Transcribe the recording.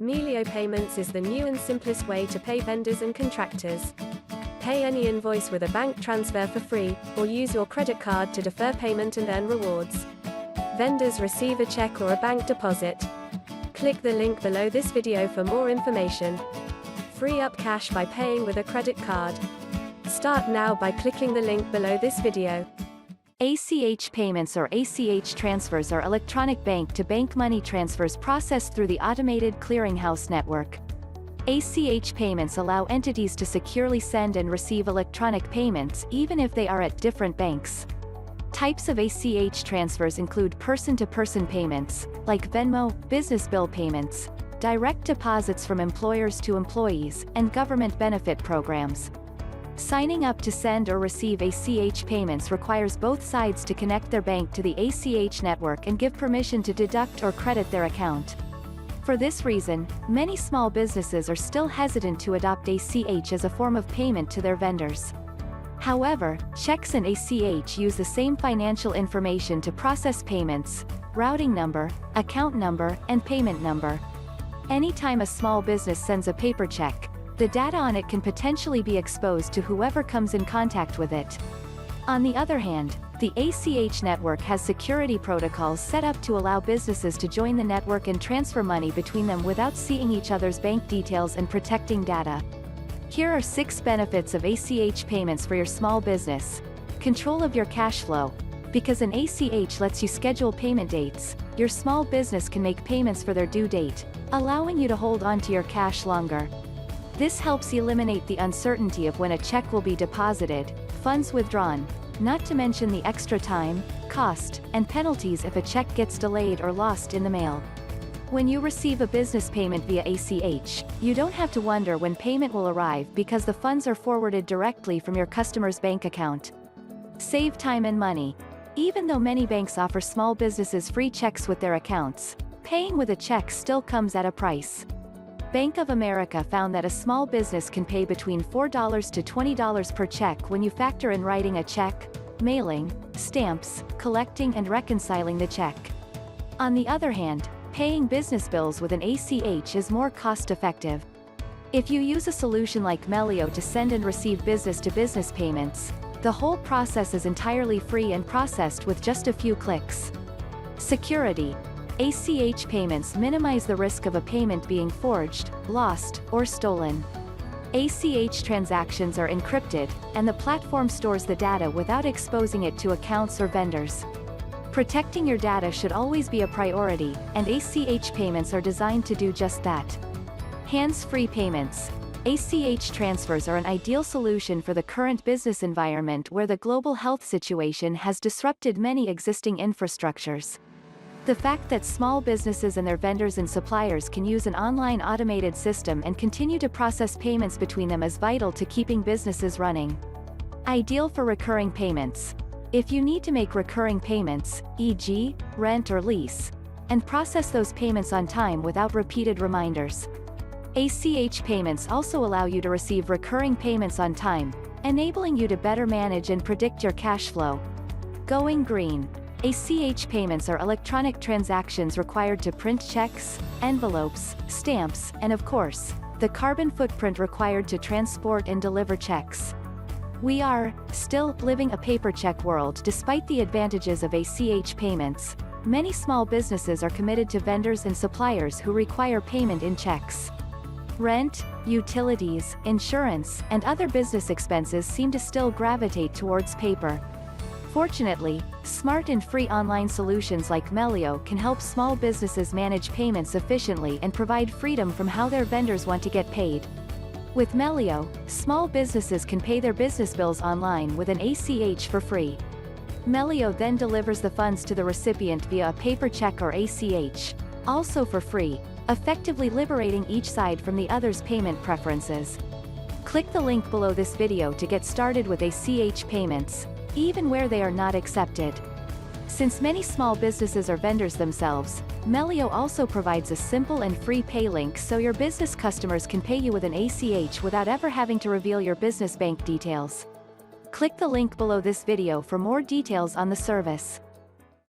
Melio Payments is the new and simplest way to pay vendors and contractors. Pay any invoice with a bank transfer for free, or use your credit card to defer payment and earn rewards. Vendors receive a check or a bank deposit. Click the link below this video for more information. Free up cash by paying with a credit card. Start now by clicking the link below this video. ACH Payments or ACH Transfers are electronic bank-to-bank money transfers processed through the automated clearinghouse network. ACH payments allow entities to securely send and receive electronic payments even if they are at different banks. Types of ACH transfers include person-to-person payments, like Venmo, business bill payments, direct deposits from employers to employees, and government benefit programs. Signing up to send or receive ACH payments requires both sides to connect their bank to the ACH network and give permission to deduct or credit their account. For this reason, many small businesses are still hesitant to adopt ACH as a form of payment to their vendors. However, checks and ACH use the same financial information to process payments: routing number, account number, and payment number. Anytime a small business sends a paper check, the data on it can potentially be exposed to whoever comes in contact with it. On the other hand, the ACH network has security protocols set up to allow businesses to join the network and transfer money between them without seeing each other's bank details and protecting data. Here are 6 benefits of ACH payments for your small business. Control of your cash flow. Because an ACH lets you schedule payment dates, your small business can make payments for their due date, allowing you to hold on to your cash longer. This helps eliminate the uncertainty of when a check will be deposited, funds withdrawn, not to mention the extra time, cost, and penalties if a check gets delayed or lost in the mail. When you receive a business payment via ACH, you don't have to wonder when payment will arrive because the funds are forwarded directly from your customer's bank account. Save time and money. Even though many banks offer small businesses free checks with their accounts, paying with a check still comes at a price. Bank of America found that a small business can pay between $4 to $20 per check when you factor in writing a check, mailing, stamps, collecting and reconciling the check. On the other hand, paying business bills with an ACH is more cost-effective. If you use a solution like Melio to send and receive business-to-business payments, the whole process is entirely free and processed with just a few clicks. Security. ACH payments minimize the risk of a payment being forged, lost, or stolen. ACH transactions are encrypted, and the platform stores the data without exposing it to accounts or vendors. Protecting your data should always be a priority, and ACH payments are designed to do just that. Hands-free payments. ACH transfers are an ideal solution for the current business environment where the global health situation has disrupted many existing infrastructures. The fact that small businesses and their vendors and suppliers can use an online automated system and continue to process payments between them is vital to keeping businesses running. Ideal for recurring payments. If you need to make recurring payments, e.g., rent or lease, and process those payments on time without repeated reminders. ACH payments also allow you to receive recurring payments on time, enabling you to better manage and predict your cash flow. Going green. ACH payments are electronic transactions required to print checks, envelopes, stamps, and of course, the carbon footprint required to transport and deliver checks. We are still living a paper check world. Despite the advantages of ACH payments, many small businesses are committed to vendors and suppliers who require payment in checks. Rent, utilities, insurance, and other business expenses seem to still gravitate towards paper. Fortunately, smart and free online solutions like Melio can help small businesses manage payments efficiently and provide freedom from how their vendors want to get paid. With Melio, small businesses can pay their business bills online with an ACH for free. Melio then delivers the funds to the recipient via a paper check or ACH, also for free, effectively liberating each side from the other's payment preferences. Click the link below this video to get started with ACH payments, even where they are not accepted. Since many small businesses are vendors themselves, Melio also provides a simple and free pay link so your business customers can pay you with an ACH without ever having to reveal your business bank details. Click the link below this video for more details on the service.